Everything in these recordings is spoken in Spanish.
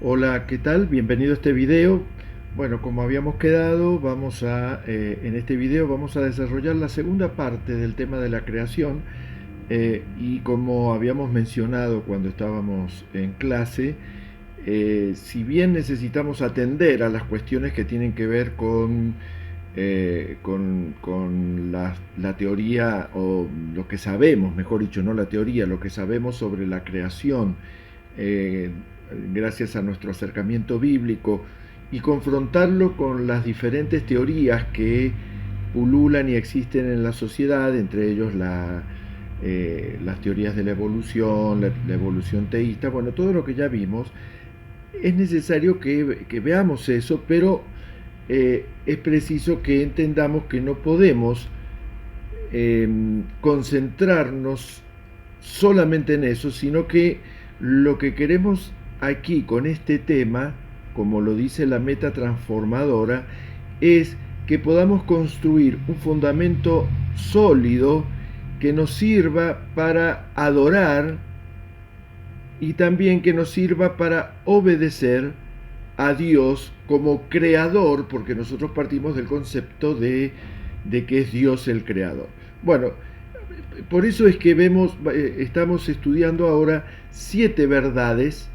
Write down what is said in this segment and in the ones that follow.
Hola, ¿qué tal? Bienvenido a este video. Bueno, como habíamos quedado, en este video vamos a desarrollar la segunda parte del tema de la creación. Y como habíamos mencionado cuando estábamos en clase, si bien necesitamos atender a las cuestiones que tienen que ver con la teoría, o lo que sabemos, mejor dicho, no la teoría, lo que sabemos sobre la creación, eh, gracias a nuestro acercamiento bíblico, y confrontarlo con las diferentes teorías que pululan y existen en la sociedad, entre ellos las teorías de la evolución teísta, bueno, todo lo que ya vimos. Es necesario que veamos eso, pero es preciso que entendamos que no podemos concentrarnos solamente en eso, sino que lo que queremos aquí con este tema, como lo dice la meta transformadora, es que podamos construir un fundamento sólido que nos sirva para adorar y también que nos sirva para obedecer a Dios como creador, porque nosotros partimos del concepto de que es Dios el creador. Bueno, por eso es que estamos estudiando ahora 7 verdades,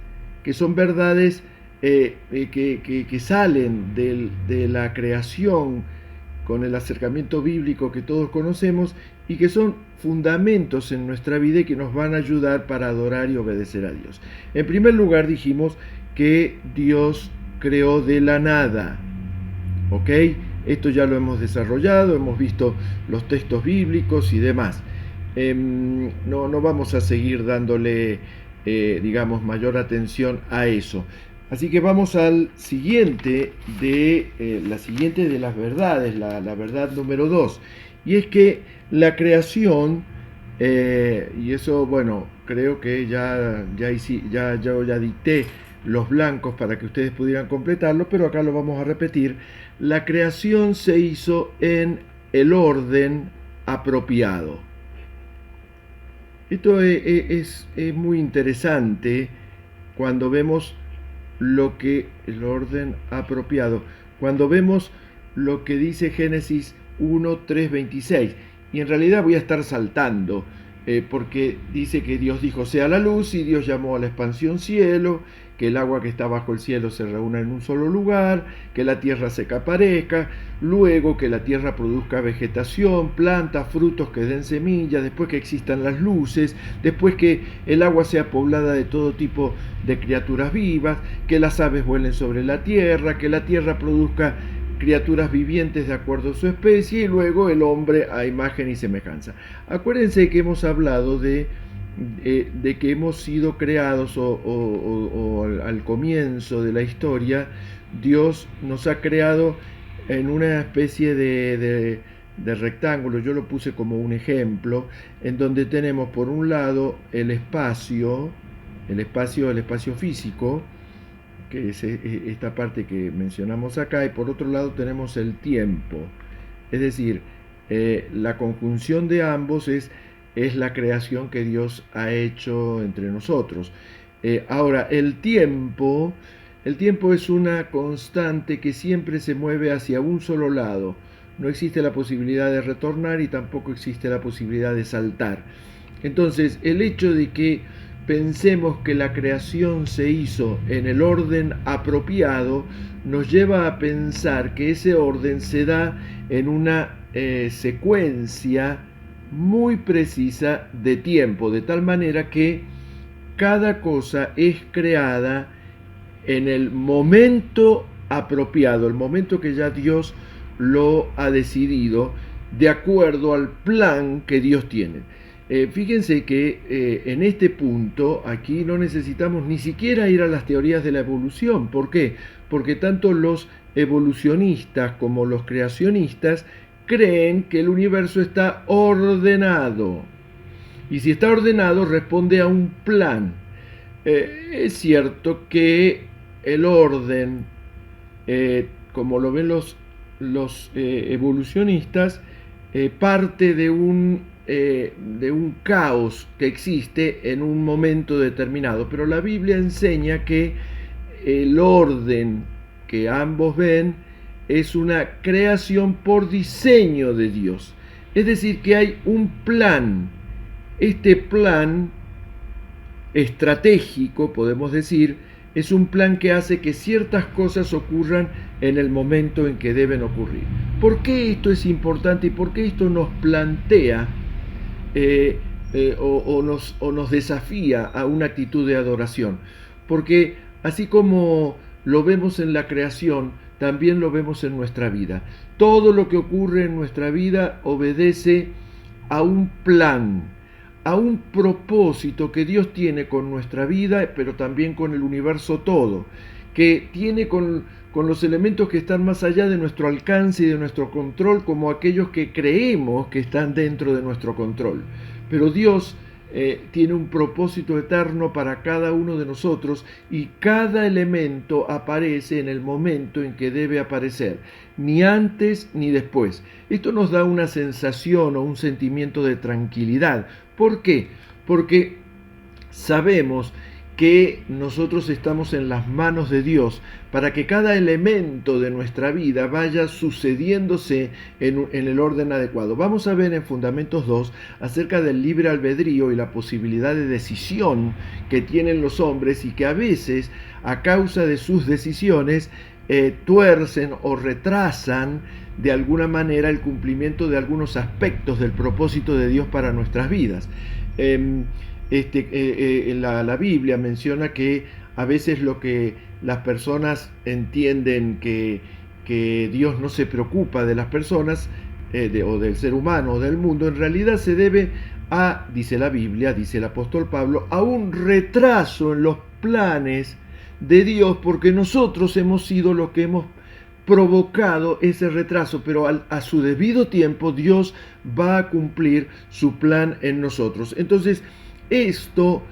que son verdades que salen de la creación con el acercamiento bíblico que todos conocemos y que son fundamentos en nuestra vida y que nos van a ayudar para adorar y obedecer a Dios. En primer lugar, dijimos que Dios creó de la nada. ¿Ok? Esto ya lo hemos desarrollado, hemos visto los textos bíblicos y demás. No vamos a seguir dándole, digamos, mayor atención a eso. Así que vamos al siguiente la siguiente de las verdades, la verdad número 2. Y es que la creación, y eso, bueno, creo que yo ya dicté los blancos para que ustedes pudieran completarlo, pero acá lo vamos a repetir. La creación se hizo en el orden apropiado. Esto es muy interesante cuando vemos el orden apropiado, cuando vemos lo que dice Génesis 1, 3, 26. Y en realidad voy a estar saltando, porque dice que Dios dijo sea la luz, y Dios llamó a la expansión cielo, que el agua que está bajo el cielo se reúna en un solo lugar, que la tierra seca aparezca, luego que la tierra produzca vegetación, plantas, frutos que den semillas, después que existan las luces, después que el agua sea poblada de todo tipo de criaturas vivas, que las aves vuelen sobre la tierra produzca criaturas vivientes de acuerdo a su especie, y luego el hombre a imagen y semejanza. Acuérdense que hemos hablado de que hemos sido creados, o al comienzo de la historia, Dios nos ha creado en una especie de rectángulo. Yo lo puse como un ejemplo, en donde tenemos por un lado el espacio físico, que es esta parte que mencionamos acá, y por otro lado tenemos el tiempo. Es decir, la conjunción de ambos es la creación que Dios ha hecho entre nosotros. Ahora, el tiempo es una constante que siempre se mueve hacia un solo lado. No existe la posibilidad de retornar y tampoco existe la posibilidad de saltar. Entonces, el hecho de que pensemos que la creación se hizo en el orden apropiado nos lleva a pensar que ese orden se da en una secuencia muy precisa de tiempo, de tal manera que cada cosa es creada en el momento apropiado, el momento que ya Dios lo ha decidido, de acuerdo al plan que Dios tiene. Fíjense que en este punto aquí no necesitamos ni siquiera ir a las teorías de la evolución. ¿Por qué? Porque tanto los evolucionistas como los creacionistas creen que el universo está ordenado. Y si está ordenado, responde a un plan. Es cierto que el orden, como lo ven los evolucionistas, parte de un caos que existe en un momento determinado. Pero la Biblia enseña que el orden que ambos ven es una creación por diseño de Dios. Es decir, que hay un plan. Este plan estratégico, podemos decir, es un plan que hace que ciertas cosas ocurran en el momento en que deben ocurrir. ¿Por qué esto es importante y por qué esto nos plantea o nos desafía a una actitud de adoración? Porque así como lo vemos en la creación, también lo vemos en nuestra vida. Todo lo que ocurre en nuestra vida obedece a un plan, a un propósito que Dios tiene con nuestra vida, pero también con el universo todo, que tiene con los elementos que están más allá de nuestro alcance y de nuestro control, como aquellos que creemos que están dentro de nuestro control. Pero Dios tiene un propósito eterno para cada uno de nosotros y cada elemento aparece en el momento en que debe aparecer, ni antes ni después. Esto nos da una sensación o un sentimiento de tranquilidad. ¿Por qué? Porque sabemos que nosotros estamos en las manos de Dios para que cada elemento de nuestra vida vaya sucediéndose en el orden adecuado. Vamos a ver en Fundamentos 2 acerca del libre albedrío y la posibilidad de decisión que tienen los hombres y que a veces, a causa de sus decisiones, tuercen o retrasan de alguna manera el cumplimiento de algunos aspectos del propósito de Dios para nuestras vidas. La Biblia menciona que a veces lo que las personas entienden que Dios no se preocupa de las personas o del ser humano o del mundo, en realidad se debe a, dice la Biblia, dice el apóstol Pablo, a un retraso en los planes de Dios, porque nosotros hemos sido los que hemos provocado ese retraso, pero a su debido tiempo Dios va a cumplir su plan en nosotros. Entonces, esto,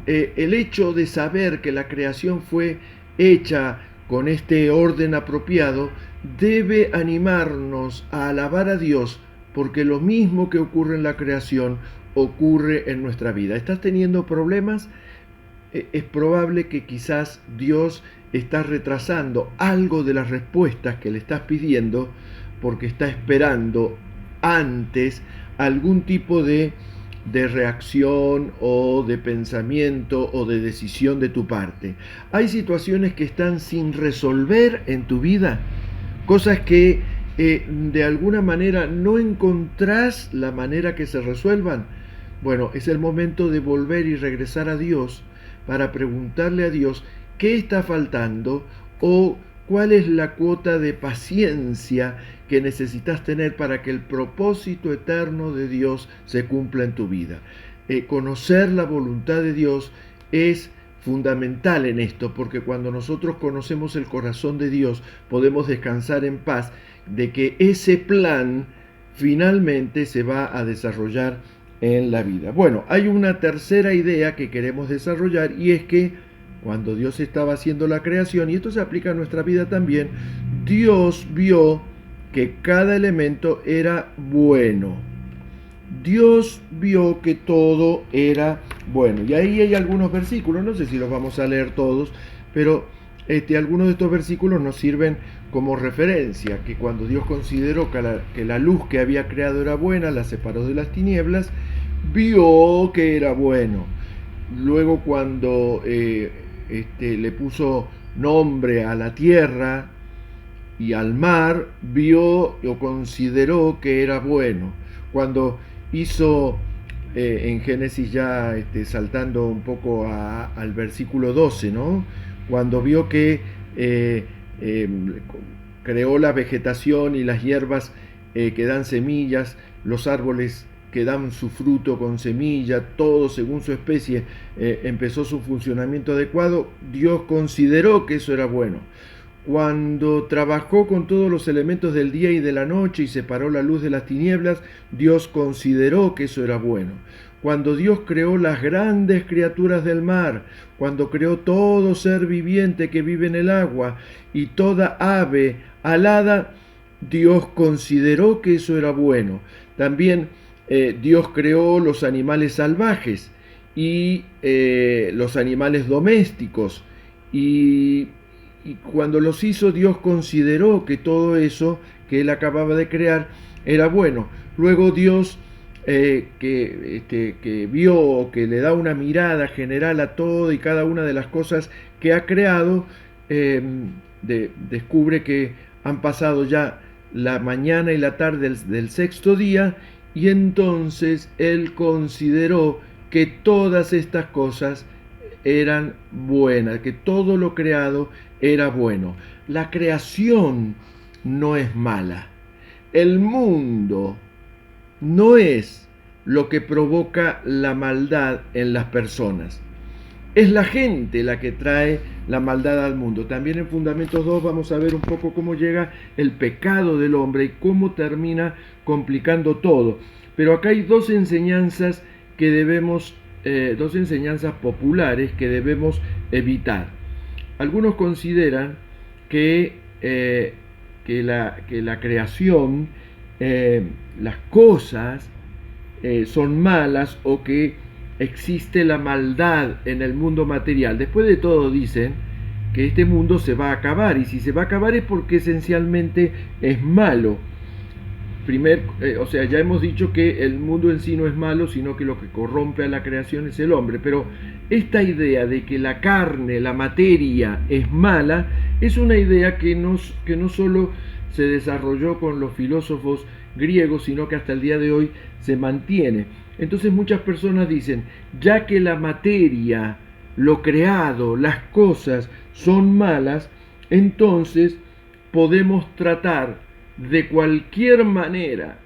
el hecho de saber que la creación fue hecha con este orden apropiado, debe animarnos a alabar a Dios, porque lo mismo que ocurre en la creación ocurre en nuestra vida. ¿Estás teniendo problemas? Es probable que quizás Dios está retrasando algo de las respuestas que le estás pidiendo porque está esperando antes algún tipo de reacción o de pensamiento o de decisión de tu parte. Hay situaciones que están sin resolver en tu vida, cosas que de alguna manera no encontrás la manera que se resuelvan. Bueno, es el momento de volver y regresar a Dios para preguntarle a Dios qué está faltando o cuál es la cuota de paciencia que necesitas tener para que el propósito eterno de Dios se cumpla en tu vida. Conocer la voluntad de Dios es fundamental en esto, porque cuando nosotros conocemos el corazón de Dios, podemos descansar en paz de que ese plan finalmente se va a desarrollar en la vida. Bueno, hay una tercera idea que queremos desarrollar y es que cuando Dios estaba haciendo la creación, y esto se aplica a nuestra vida también, Dios vio que cada elemento era bueno. Dios vio que todo era bueno. Y ahí hay algunos versículos, no sé si los vamos a leer todos, pero algunos de estos versículos nos sirven como referencia, que cuando Dios consideró que la luz que había creado era buena, la separó de las tinieblas, vio que era bueno. Luego cuando le puso nombre a la tierra y al mar, vio o consideró que era bueno. Cuando hizo en Génesis ya saltando un poco al versículo 12, ¿no? Cuando vio que creó la vegetación y las hierbas que dan semillas, los árboles que dan su fruto con semilla, todo según su especie, empezó su funcionamiento adecuado, Dios consideró que eso era bueno. Cuando trabajó con todos los elementos del día y de la noche y separó la luz de las tinieblas, Dios consideró que eso era bueno. Cuando Dios creó las grandes criaturas del mar, cuando creó todo ser viviente que vive en el agua y toda ave alada, Dios consideró que eso era bueno. También Dios creó los animales salvajes y los animales domésticos y y cuando los hizo, Dios consideró que todo eso que él acababa de crear era bueno. Luego Dios, que vio, que le da una mirada general a todo y cada una de las cosas que ha creado, descubre que han pasado ya la mañana y la tarde del sexto día, y entonces él consideró que todas estas cosas eran buenas, que todo lo creado era bueno. La creación no es mala. El mundo no es lo que provoca la maldad en las personas. Es la gente la que trae la maldad al mundo. También en Fundamentos 2 vamos a ver un poco cómo llega el pecado del hombre y cómo termina complicando todo. Pero acá hay dos enseñanzas que debemos, dos enseñanzas populares que debemos evitar. Algunos consideran que la creación, las cosas son malas, o que existe la maldad en el mundo material. Después de todo dicen que este mundo se va a acabar, y si se va a acabar es porque esencialmente es malo. O sea, ya hemos dicho que el mundo en sí no es malo, sino que lo que corrompe a la creación es el hombre. Pero esta idea de que la carne, la materia, es mala, es una idea que no solo se desarrolló con los filósofos griegos, sino que hasta el día de hoy se mantiene. Entonces muchas personas dicen, ya que la materia, lo creado, las cosas son malas, entonces podemos tratar de cualquier manera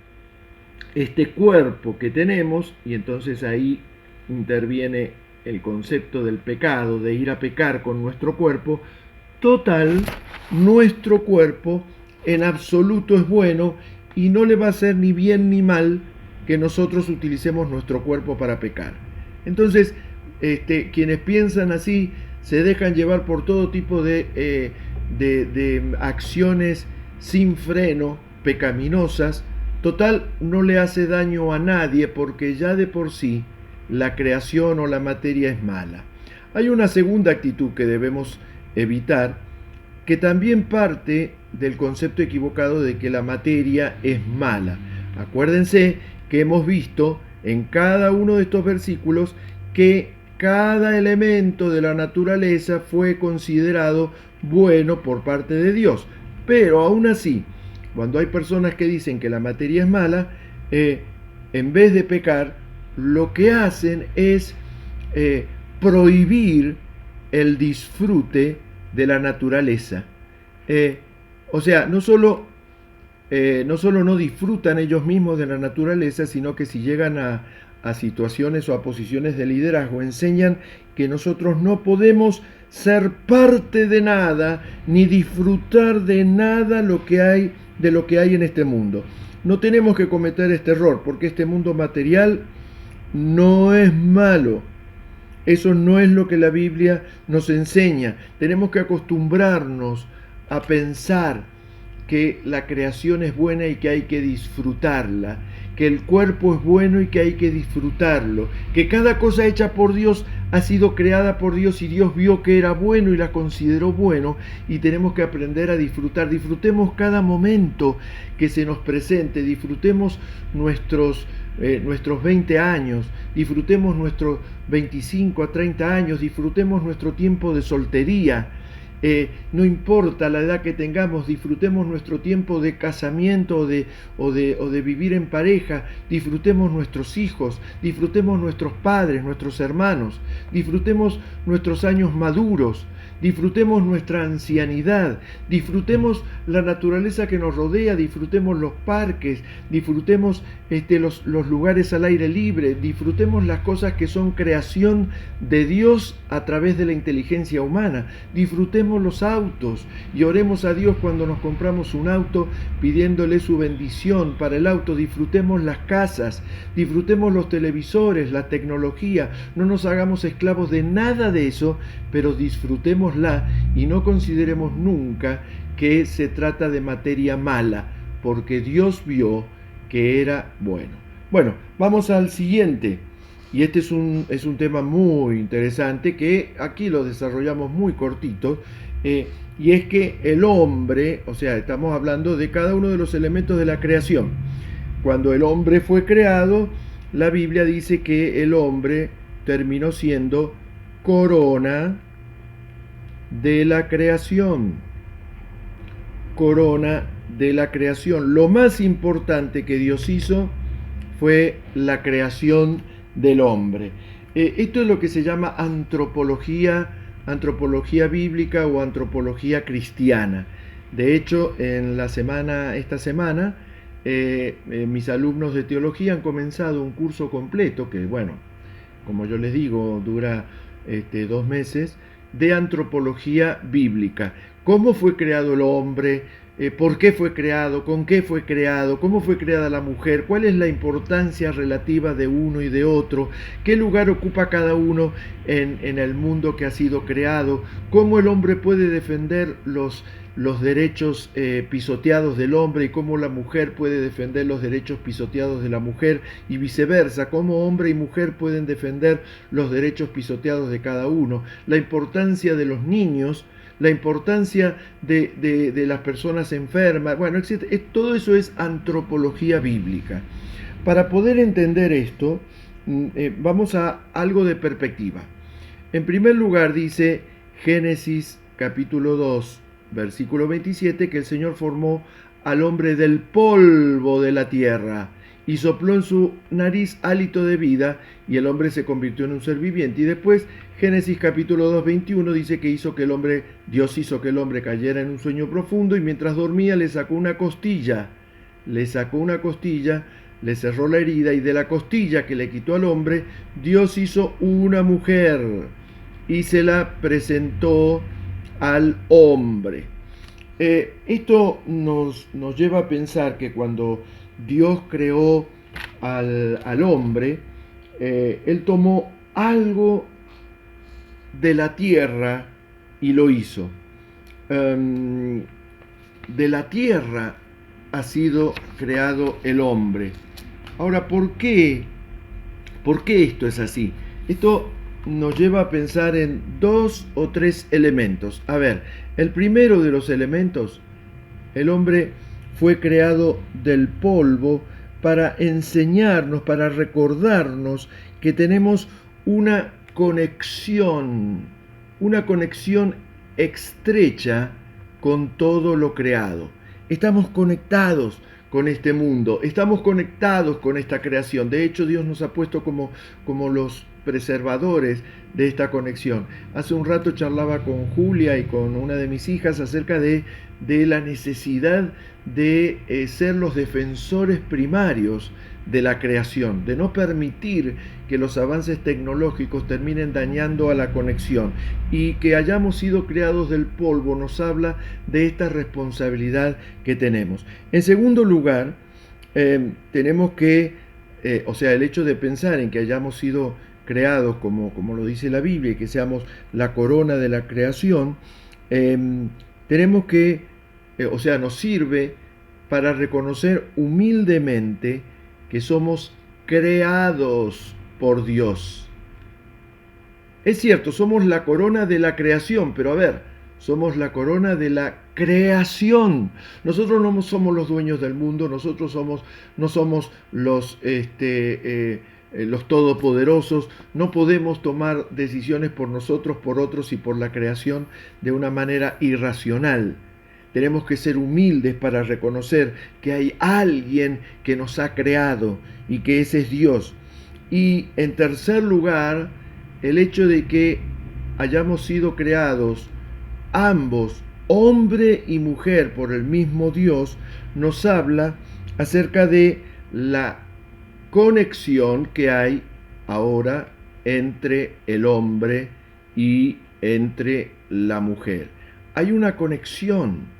este cuerpo que tenemos, y entonces ahí interviene el concepto del pecado, de ir a pecar con nuestro cuerpo. Total, nuestro cuerpo en absoluto es bueno, y no le va a hacer ni bien ni mal que nosotros utilicemos nuestro cuerpo para pecar. Entonces, quienes piensan así se dejan llevar por todo tipo de acciones sin freno, pecaminosas. Total, no le hace daño a nadie, porque ya de por sí la creación o la materia es mala. Hay una segunda actitud que debemos evitar, que también parte del concepto equivocado de que la materia es mala. Acuérdense que hemos visto en cada uno de estos versículos que cada elemento de la naturaleza fue considerado bueno por parte de Dios. Pero aún así, cuando hay personas que dicen que la materia es mala, en vez de pecar, lo que hacen es prohibir el disfrute de la naturaleza. O sea, no solo no disfrutan ellos mismos de la naturaleza, sino que si llegan a situaciones o a posiciones de liderazgo, enseñan que nosotros no podemos ser parte de nada, ni disfrutar de nada de lo que hay en este mundo. No tenemos que cometer este error, porque este mundo material no es malo. Eso no es lo que la Biblia nos enseña. Tenemos que acostumbrarnos a pensar que la creación es buena y que hay que disfrutarla, que el cuerpo es bueno y que hay que disfrutarlo, que cada cosa hecha por Dios ha sido creada por Dios y Dios vio que era bueno y la consideró bueno, y tenemos que aprender a disfrutar. Disfrutemos cada momento que se nos presente, disfrutemos nuestros 20 años, disfrutemos nuestros 25 a 30 años, disfrutemos nuestro tiempo de soltería. No importa la edad que tengamos, disfrutemos nuestro tiempo de casamiento o de vivir en pareja, disfrutemos nuestros hijos, disfrutemos nuestros padres, nuestros hermanos, disfrutemos nuestros años maduros, disfrutemos nuestra ancianidad, disfrutemos la naturaleza que nos rodea, disfrutemos los parques, disfrutemos los lugares al aire libre, disfrutemos las cosas que son creación de Dios a través de la inteligencia humana, disfrutemos los autos y oremos a Dios cuando nos compramos un auto pidiéndole su bendición para el auto. Disfrutemos las casas, disfrutemos los televisores, la tecnología, no nos hagamos esclavos de nada de eso, pero disfrutémosla y no consideremos nunca que se trata de materia mala, porque Dios vio que era bueno. Bueno, vamos al siguiente. Y este es un tema muy interesante que aquí lo desarrollamos muy cortito. y es que el hombre, o sea, estamos hablando de cada uno de los elementos de la creación. Cuando el hombre fue creado, la Biblia dice que el hombre terminó siendo corona de la creación. Corona de la creación. Lo más importante que Dios hizo fue la creación del hombre. Esto es lo que se llama antropología bíblica o antropología cristiana. De hecho, esta semana, mis alumnos de teología han comenzado un curso completo que, bueno, como yo les digo, dura 2 meses, de antropología bíblica. ¿Cómo fue creado el hombre? ¿Por qué fue creado? ¿Con qué fue creado? ¿Cómo fue creada la mujer? ¿Cuál es la importancia relativa de uno y de otro? ¿Qué lugar ocupa cada uno en el mundo que ha sido creado? ¿Cómo el hombre puede defender los derechos pisoteados del hombre y cómo la mujer puede defender los derechos pisoteados de la mujer y viceversa, cómo hombre y mujer pueden defender los derechos pisoteados de cada uno, la importancia de los niños, la importancia de las personas enfermas, bueno, etc. Todo eso es antropología bíblica. Para poder entender esto, vamos a algo de perspectiva. En primer lugar dice Génesis capítulo 2, versículo 27, que el Señor formó al hombre del polvo de la tierra y sopló en su nariz hálito de vida y el hombre se convirtió en un ser viviente. Y después Génesis capítulo 2, 21 dice que Dios hizo que el hombre cayera en un sueño profundo y mientras dormía le sacó una costilla, le cerró la herida y de la costilla que le quitó al hombre, Dios hizo una mujer y se la presentó al hombre. Esto nos lleva a pensar que cuando Dios creó al hombre, Él tomó algo de la tierra y lo hizo. De la tierra ha sido creado el hombre. Ahora, ¿por qué esto es así? Esto nos lleva a pensar en 2 o 3 elementos. A ver, el primero de los elementos, el hombre fue creado del polvo para enseñarnos, para recordarnos que tenemos una conexión estrecha con todo lo creado. Estamos conectados con este mundo, estamos conectados con esta creación. De hecho, Dios nos ha puesto como los preservadores de esta conexión. Hace un rato charlaba con Julia y con una de mis hijas acerca de la necesidad de ser los defensores primarios de la creación, de no permitir que los avances tecnológicos terminen dañando a la conexión, y que hayamos sido creados del polvo nos habla de esta responsabilidad que tenemos. En segundo lugar, tenemos que, el hecho de pensar en que hayamos sido creados como lo dice la Biblia y que seamos la corona de la creación, tenemos que, nos sirve para reconocer humildemente que somos creados por Dios. Es cierto, somos la corona de la creación, pero a ver, somos la corona de la creación. Nosotros no somos los dueños del mundo, nosotros no somos los todopoderosos, no podemos tomar decisiones por nosotros, por otros y por la creación de una manera irracional. Tenemos que ser humildes para reconocer que hay alguien que nos ha creado y que ese es Dios. Y en tercer lugar, el hecho de que hayamos sido creados ambos, hombre y mujer, por el mismo Dios, nos habla acerca de la conexión que hay ahora entre el hombre y entre la mujer. Hay una conexión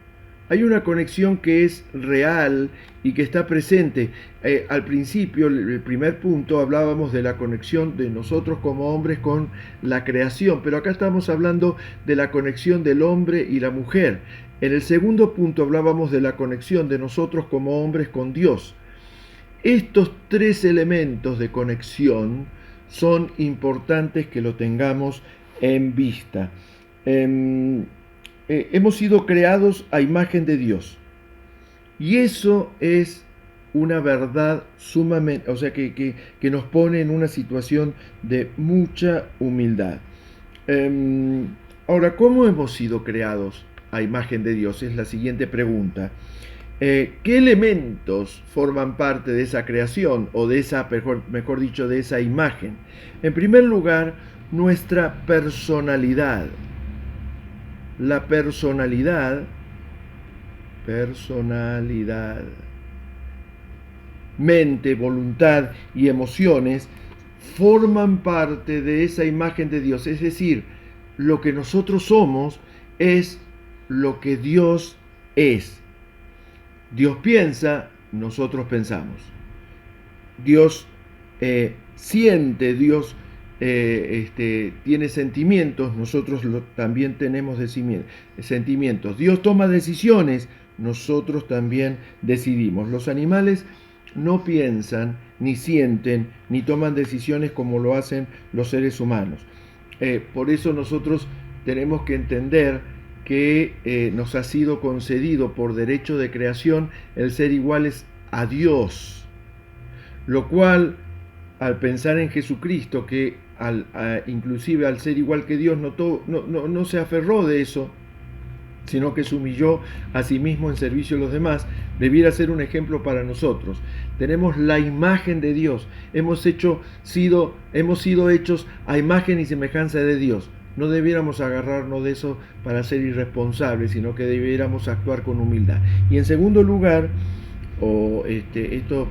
que es real y que está presente. Al principio, el primer punto, hablábamos de la conexión de nosotros como hombres con la creación, pero acá estamos hablando de la conexión del hombre y la mujer. En el segundo punto hablábamos de la conexión de nosotros como hombres con Dios. Estos 3 elementos de conexión son importantes que lo tengamos en vista. hemos sido creados a imagen de Dios. Y eso es una verdad sumamente, o sea, que nos pone en una situación de mucha humildad. Eh, Ahora, ¿cómo hemos sido creados a imagen de Dios? Es la siguiente pregunta. ¿Qué elementos forman parte de esa creación o de esa, mejor dicho, de esa imagen? En primer lugar, nuestra personalidad. La personalidad, mente, voluntad y emociones forman parte de esa imagen de Dios. Es decir, lo que nosotros somos es lo que Dios es. Dios piensa, nosotros pensamos. Dios siente, Dios tiene sentimientos, nosotros también tenemos sentimientos. Dios toma decisiones, nosotros también decidimos. Los animales no piensan, ni sienten, ni toman decisiones como lo hacen los seres humanos. Por eso nosotros tenemos que entender que nos ha sido concedido por derecho de creación el ser iguales a Dios, lo cual, al pensar en Jesucristo, que inclusive al ser igual que Dios no se aferró de eso, sino que se humilló a sí mismo en servicio a los demás, debiera ser un ejemplo para nosotros. Tenemos la imagen de Dios, hemos sido hechos a imagen y semejanza de Dios. No debiéramos agarrarnos de eso para ser irresponsables, sino que debiéramos actuar con humildad. Y en segundo lugar, esto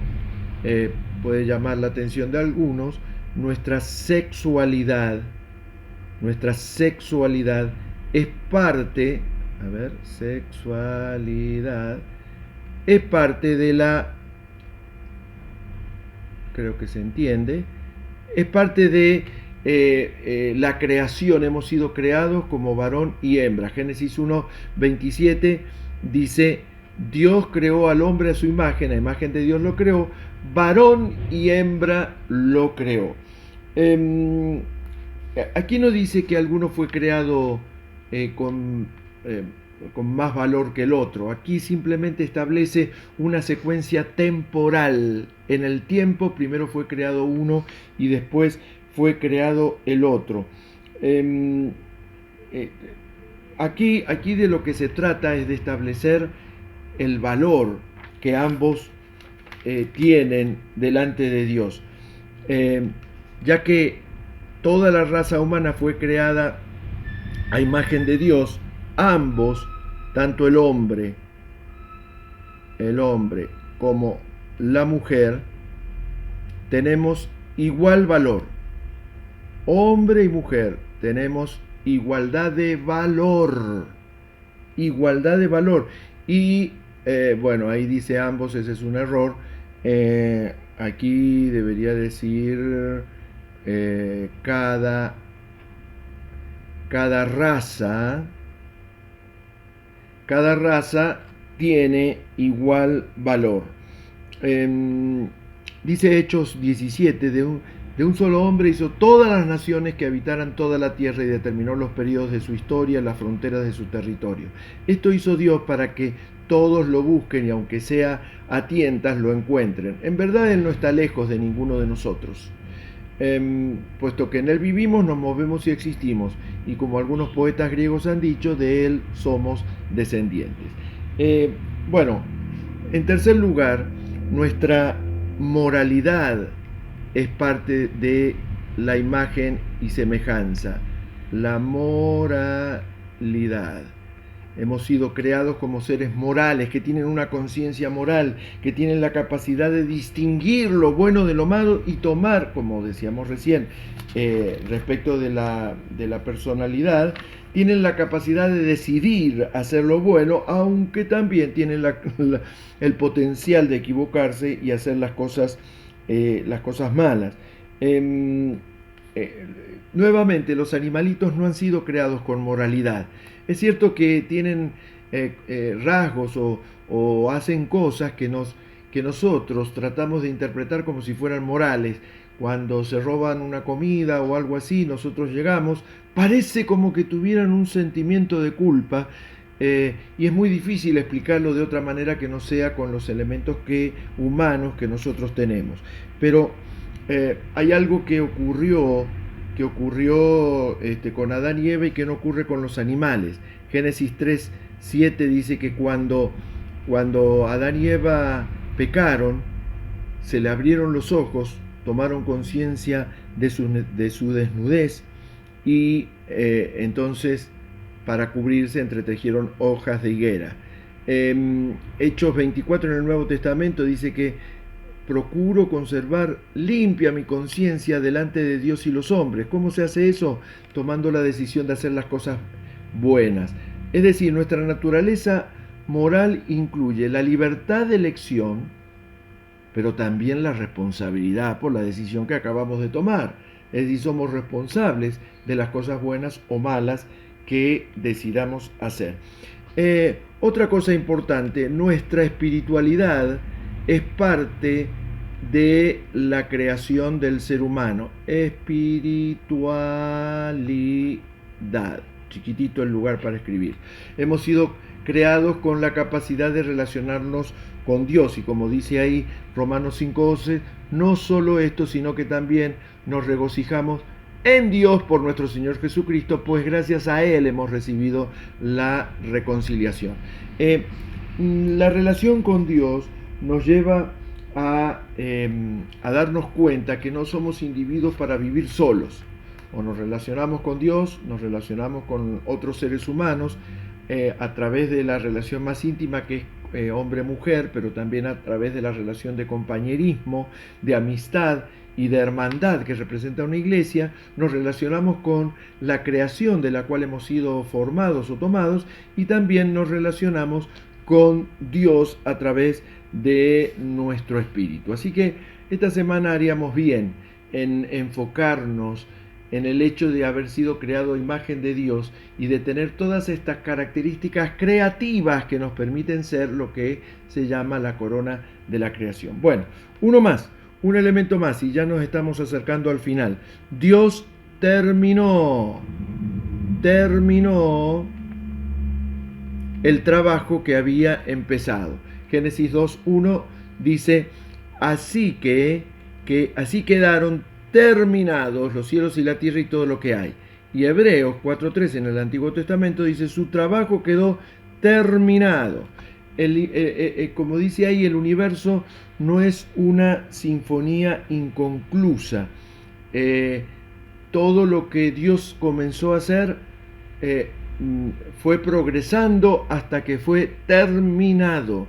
puede llamar la atención de algunos, nuestra sexualidad es parte, sexualidad es parte de creo que se entiende, es parte de la creación. Hemos sido creados como varón y hembra. Génesis 1:27 dice: Dios creó al hombre a su imagen, a imagen de Dios lo creó, varón y hembra lo creó. Aquí no dice que alguno fue creado con más valor que el otro. Aquí simplemente establece una secuencia temporal. En el tiempo primero fue creado uno y después fue creado el otro. Aquí de lo que se trata es de establecer el valor que ambos tienen delante de Dios, ya que toda la raza humana fue creada a imagen de Dios. Ambos, tanto el hombre como la mujer, tenemos igual valor. Hombre y mujer tenemos igualdad de valor. Igualdad de valor. Y bueno, ahí dice ambos, ese es un error. Aquí debería decir cada raza tiene igual valor. Dice Hechos 17, de un solo hombre hizo todas las naciones que habitaran toda la tierra y determinó los periodos de su historia, las fronteras de su territorio. Esto hizo Dios para que todos lo busquen y aunque sea a tientas lo encuentren. En verdad Él no está lejos de ninguno de nosotros. Puesto que en Él vivimos, nos movemos y existimos, y como algunos poetas griegos han dicho, de Él somos descendientes. Bueno, en tercer lugar, nuestra moralidad es parte de la imagen y semejanza. La moralidad. Hemos sido creados como seres morales, que tienen una conciencia moral, que tienen la capacidad de distinguir lo bueno de lo malo y tomar, como decíamos recién, respecto de la personalidad, tienen la capacidad de decidir hacer lo bueno, aunque también tienen el potencial de equivocarse y hacer las cosas malas. Nuevamente, los animalitos no han sido creados con moralidad. Es cierto que tienen rasgos o hacen cosas que nosotros tratamos de interpretar como si fueran morales. Cuando se roban una comida o algo así, nosotros llegamos, parece como que tuvieran un sentimiento de culpa, y es muy difícil explicarlo de otra manera que no sea con los elementos humanos que nosotros tenemos. Pero hay algo que ocurrió con Adán y Eva y que no ocurre con los animales. Génesis 3:7 dice que cuando Adán y Eva pecaron, se le abrieron los ojos, tomaron conciencia de su desnudez y entonces para cubrirse entretejieron hojas de higuera. Hechos 24 en el Nuevo Testamento dice que procuro conservar limpia mi conciencia delante de Dios y los hombres. ¿Cómo se hace eso? Tomando la decisión de hacer las cosas buenas. Es decir, nuestra naturaleza moral incluye la libertad de elección, pero también la responsabilidad por la decisión que acabamos de tomar. Es decir, somos responsables de las cosas buenas o malas que decidamos hacer. Otra cosa importante, nuestra espiritualidad es parte de la creación del ser humano. Espiritualidad, chiquitito el lugar para escribir. Hemos sido creados con la capacidad de relacionarnos con Dios, y como dice ahí Romanos 5:11, no solo esto, sino que también nos regocijamos en Dios por nuestro Señor Jesucristo, pues gracias a Él hemos recibido la reconciliación. La relación con Dios nos lleva a darnos cuenta que no somos individuos para vivir solos. O nos relacionamos con Dios, nos relacionamos con otros seres humanos a través de la relación más íntima que es hombre-mujer, pero también a través de la relación de compañerismo, de amistad y de hermandad que representa una iglesia. Nos relacionamos con la creación de la cual hemos sido formados o tomados, y también nos relacionamos con Dios a través de nuestro espíritu. Así que esta semana haríamos bien en enfocarnos en el hecho de haber sido creado a imagen de Dios y de tener todas estas características creativas que nos permiten ser lo que se llama la corona de la creación. Bueno, un elemento más, y ya nos estamos acercando al final. Dios terminó el trabajo que había empezado. Génesis 2:1 dice: así quedaron terminados los cielos y la tierra y todo lo que hay. Y Hebreos 4:3 en el Antiguo Testamento dice: su trabajo quedó terminado. Como dice ahí, el universo no es una sinfonía inconclusa. Todo lo que Dios comenzó a hacer fue progresando hasta que fue terminado.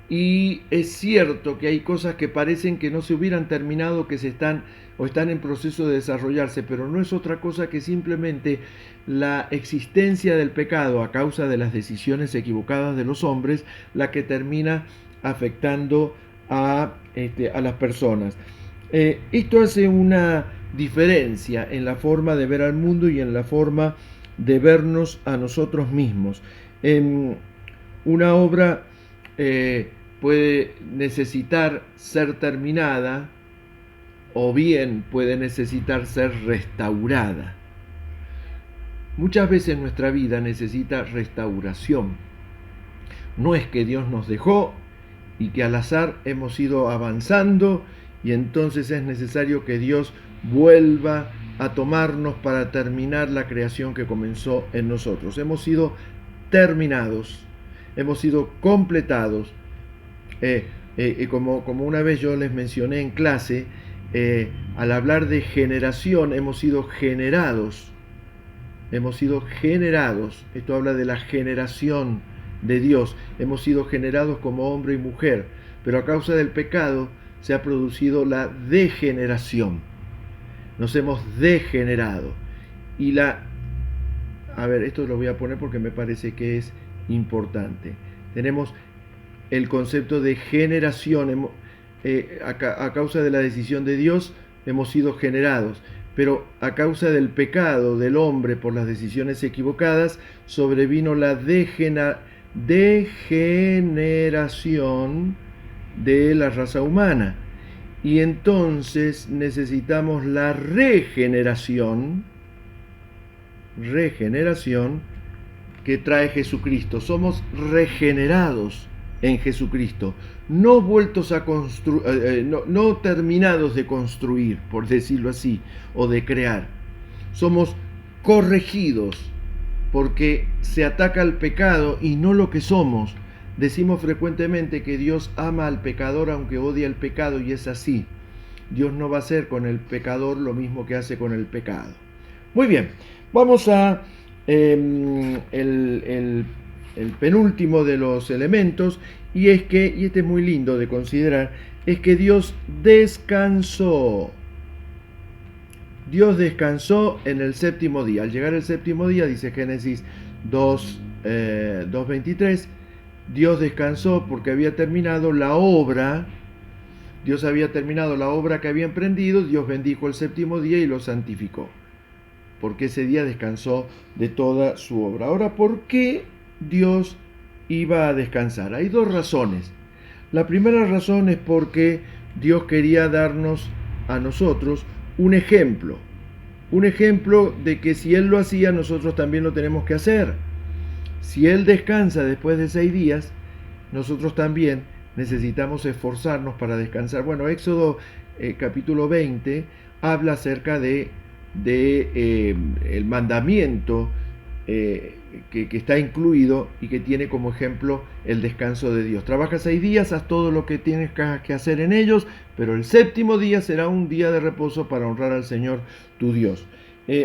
Y es cierto que hay cosas que parecen que no se hubieran terminado, que están en proceso de desarrollarse, pero no es otra cosa que simplemente la existencia del pecado a causa de las decisiones equivocadas de los hombres, la que termina afectando a las personas. Esto hace una diferencia en la forma de ver al mundo y en la forma de vernos a nosotros mismos. Una obra puede necesitar ser terminada, o bien puede necesitar ser restaurada. Muchas veces nuestra vida necesita restauración. No es que Dios nos dejó y que al azar hemos ido avanzando y entonces es necesario que Dios vuelva a tomarnos para terminar la creación que comenzó en nosotros. Hemos sido terminados, hemos sido completados. Como una vez yo les mencioné en clase, al hablar de generación, hemos sido generados. Esto habla de la generación de Dios. Hemos sido generados como hombre y mujer, pero a causa del pecado se ha producido la degeneración. Nos hemos degenerado. Y esto lo voy a poner porque me parece que es importante. Tenemos el concepto de generación. A causa de la decisión de Dios hemos sido generados, pero a causa del pecado del hombre por las decisiones equivocadas sobrevino la degeneración de la raza humana, y entonces necesitamos la regeneración regeneración que trae Jesucristo. Somos regenerados en Jesucristo, no vueltos a construir, no terminados de construir, por decirlo así, o de crear. Somos corregidos porque se ataca al pecado y no lo que somos. Decimos frecuentemente que Dios ama al pecador aunque odia el pecado, y es así. Dios no va a hacer con el pecador lo mismo que hace con el pecado. Muy bien, vamos a el penúltimo de los elementos, y es que, y este es muy lindo de considerar, es que Dios descansó. Dios descansó en el séptimo día. Al llegar el séptimo día, dice Génesis 2:23, Dios descansó porque había terminado la obra. Dios había terminado la obra que había emprendido. Dios bendijo el séptimo día y lo santificó, porque ese día descansó de toda su obra. Ahora, ¿por qué Dios iba a descansar? Hay dos razones. La primera razón es porque Dios quería darnos a nosotros un ejemplo de que si Él lo hacía, nosotros también lo tenemos que hacer. Si Él descansa después de 6 días, nosotros también necesitamos esforzarnos para descansar. Bueno, Éxodo capítulo 20 habla acerca de el mandamiento que está incluido y que tiene como ejemplo el descanso de Dios. Trabaja 6 días, haz todo lo que tienes que hacer en ellos, pero el séptimo día será un día de reposo para honrar al Señor tu Dios.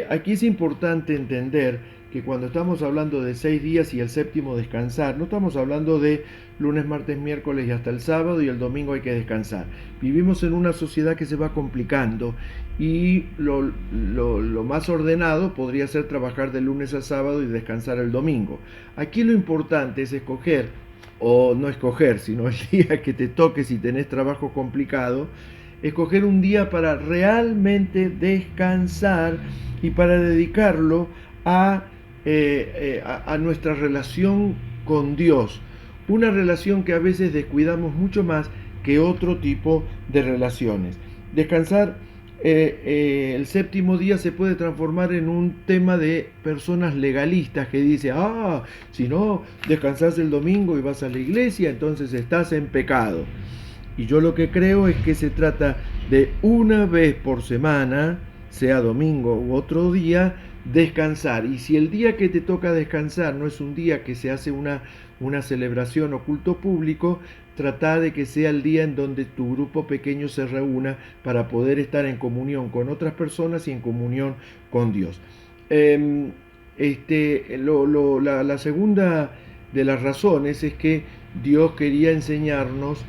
Aquí es importante entender que cuando estamos hablando de 6 días y el séptimo descansar, no estamos hablando de lunes, martes, miércoles y hasta el sábado, y el domingo hay que descansar. Vivimos en una sociedad que se va complicando, y lo más ordenado podría ser trabajar de lunes a sábado y descansar el domingo. Aquí lo importante es escoger, o no escoger, sino el día que te toque, si tenés trabajo complicado, escoger un día para realmente descansar y para dedicarlo a nuestra relación con Dios, una relación que a veces descuidamos mucho más que otro tipo de relaciones. Descansar el séptimo día se puede transformar en un tema de personas legalistas que dicen, si no descansas el domingo y vas a la iglesia, entonces estás en pecado. Y yo lo que creo es que se trata de una vez por semana, sea domingo u otro día, descansar. Y si el día que te toca descansar no es un día que se hace una celebración o culto público, trata de que sea el día en donde tu grupo pequeño se reúna para poder estar en comunión con otras personas y en comunión con Dios. La segunda de las razones es que Dios quería enseñarnos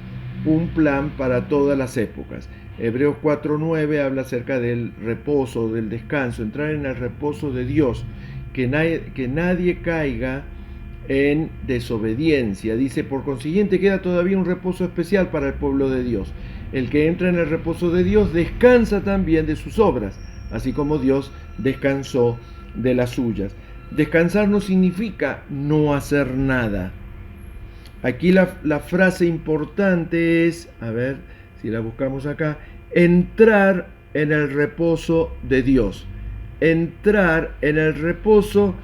un plan para todas las épocas. Hebreos 4:9 habla acerca del reposo, del descanso, entrar en el reposo de Dios, que nadie caiga en desobediencia. Dice, por consiguiente queda todavía un reposo especial para el pueblo de Dios. El que entra en el reposo de Dios descansa también de sus obras, así como Dios descansó de las suyas. Descansar no significa no hacer nada. Aquí la frase importante es, a ver si la buscamos acá, entrar en el reposo de Dios. Entrar en el reposo,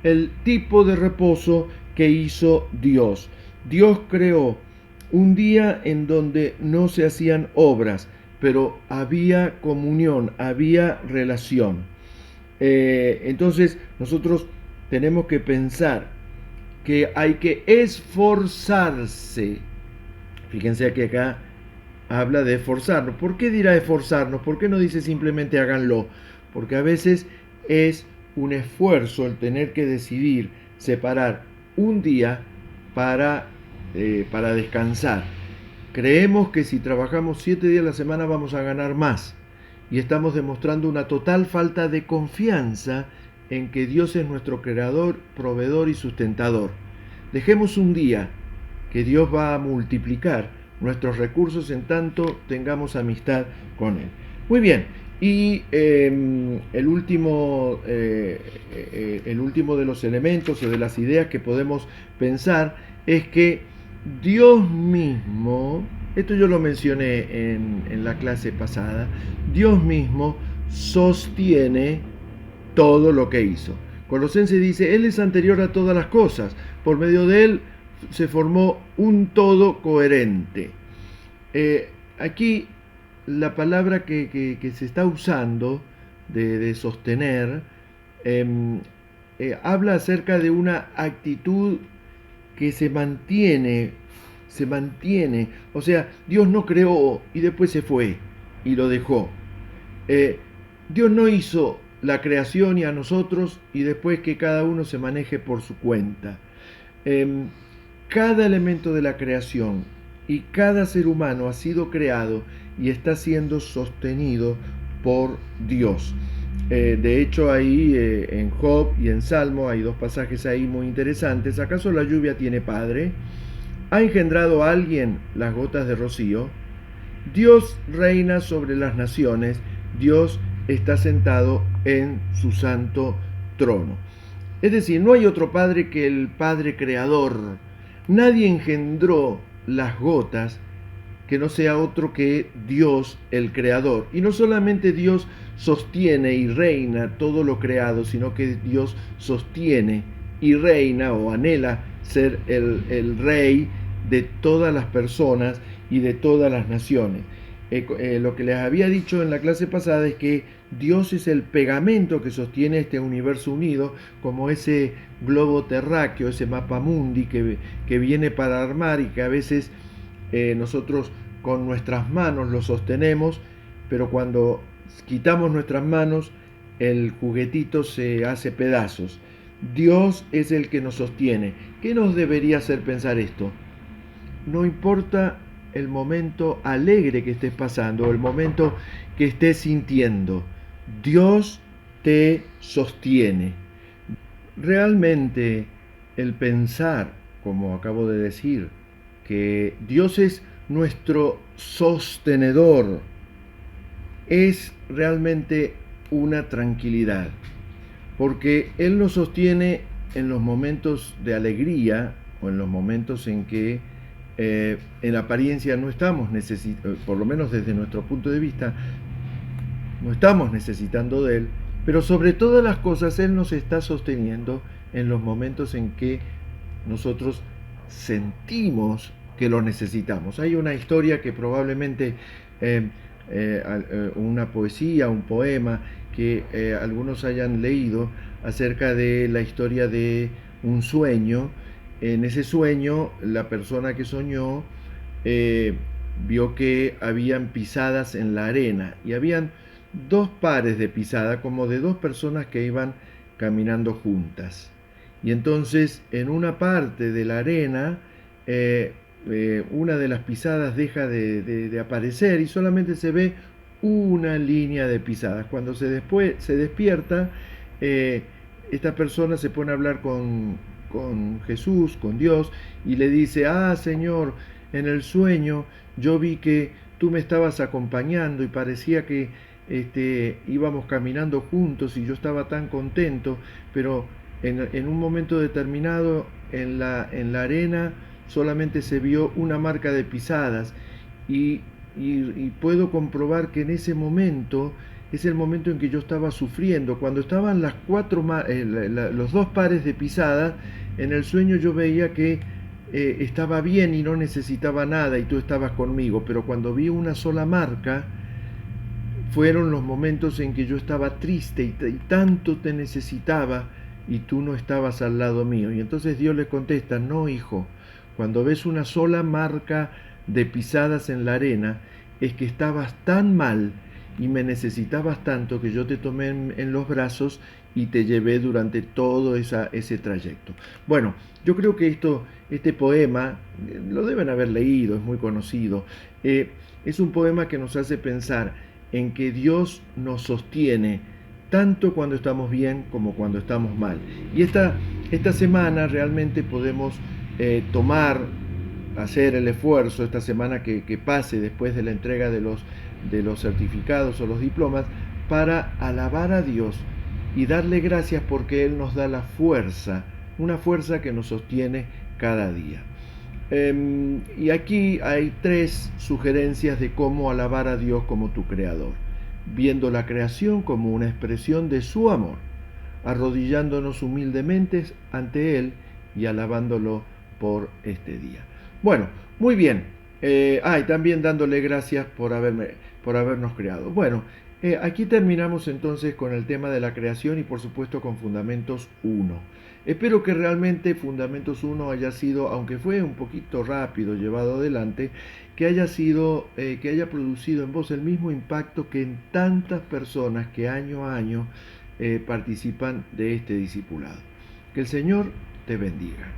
el tipo de reposo que hizo Dios. Dios creó un día en donde no se hacían obras, pero había comunión, había relación. Entonces nosotros tenemos que pensar que hay que esforzarse. Fíjense que acá habla de esforzarnos. ¿Por qué dirá esforzarnos? ¿Por qué no dice simplemente háganlo? Porque a veces es un esfuerzo el tener que decidir separar un día para descansar. Creemos que si trabajamos 7 días a la semana vamos a ganar más, y estamos demostrando una total falta de confianza en que Dios es nuestro creador, proveedor y sustentador. Dejemos un día, que Dios va a multiplicar nuestros recursos en tanto tengamos amistad con Él. Muy bien, y el último de los elementos o de las ideas que podemos pensar es que Dios mismo, esto yo lo mencioné en la clase pasada, Dios mismo sostiene todo lo que hizo. Colosenses dice, Él es anterior a todas las cosas, por medio de Él se formó un todo coherente. Aquí la palabra que se está usando de sostener habla acerca de una actitud que se mantiene. O sea, Dios no creó y después se fue y lo dejó. Dios no hizo la creación y a nosotros y después que cada uno se maneje por su cuenta. Cada elemento de la creación y cada ser humano ha sido creado y está siendo sostenido por Dios. De hecho, ahí en Job y en Salmo hay dos pasajes ahí muy interesantes. ¿Acaso la lluvia tiene padre? ¿Ha engendrado a alguien las gotas de rocío? Dios reina sobre las naciones, Dios está sentado en su santo trono. Es decir, no hay otro Padre que el Padre Creador. Nadie engendró las gotas que no sea otro que Dios el Creador. Y no solamente Dios sostiene y reina todo lo creado, sino que Dios sostiene y reina o anhela ser el rey de todas las personas y de todas las naciones. Lo que les había dicho en la clase pasada es que Dios es el pegamento que sostiene este universo unido, como ese globo terráqueo, ese mapa mundi que viene para armar y que a veces nosotros con nuestras manos lo sostenemos, pero cuando quitamos nuestras manos el juguetito se hace pedazos. Dios es el que nos sostiene. ¿Qué nos debería hacer pensar esto? No importa el momento alegre que estés pasando o el momento que estés sintiendo, Dios te sostiene. Realmente el pensar, como acabo de decir, que Dios es nuestro sostenedor, es realmente una tranquilidad, porque Él nos sostiene en los momentos de alegría o en los momentos en que en apariencia no estamos necesitando, por lo menos desde nuestro punto de vista, no estamos necesitando de Él, pero sobre todas las cosas Él nos está sosteniendo en los momentos en que nosotros sentimos que lo necesitamos. Hay una historia que probablemente, una poesía, un poema que algunos hayan leído acerca de la historia de un sueño. En ese sueño, la persona que soñó vio que habían pisadas en la arena y habían dos pares de pisada, como de dos personas que iban caminando juntas. Y entonces en una parte de la arena una de las pisadas deja de aparecer y solamente se ve una línea de pisadas. Cuando se despierta, esta persona se pone a hablar con Jesús, con Dios, y le dice, Señor, en el sueño yo vi que tú me estabas acompañando y parecía que íbamos caminando juntos y yo estaba tan contento, pero en un momento determinado en la arena solamente se vio una marca de pisadas y puedo comprobar que en ese momento es el momento en que yo estaba sufriendo. Cuando estaban los dos pares de pisadas, en el sueño yo veía que estaba bien y no necesitaba nada y tú estabas conmigo, pero cuando vi una sola marca, fueron los momentos en que yo estaba triste y tanto te necesitaba y tú no estabas al lado mío. Y entonces Dios le contesta, no, hijo, cuando ves una sola marca de pisadas en la arena, es que estabas tan mal y me necesitabas tanto que yo te tomé en los brazos y te llevé durante todo ese trayecto. Bueno, yo creo que este poema, lo deben haber leído, es muy conocido, es un poema que nos hace pensar en que Dios nos sostiene tanto cuando estamos bien como cuando estamos mal. Y esta semana realmente podemos hacer el esfuerzo, esta semana que pase después de la entrega de los certificados o los diplomas, para alabar a Dios y darle gracias porque Él nos da la fuerza, una fuerza que nos sostiene cada día. Y aquí hay 3 sugerencias de cómo alabar a Dios como tu creador, viendo la creación como una expresión de su amor. arrodillándonos humildemente ante Él y alabándolo por este día. Bueno, muy bien. Y también dándole gracias por habernos creado. Bueno, aquí terminamos entonces con el tema de la creación y por supuesto con Fundamentos 1. Espero que realmente Fundamentos 1 haya sido, aunque fue un poquito rápido llevado adelante, que haya producido en vos el mismo impacto que en tantas personas que año a año participan de este discipulado. Que el Señor te bendiga.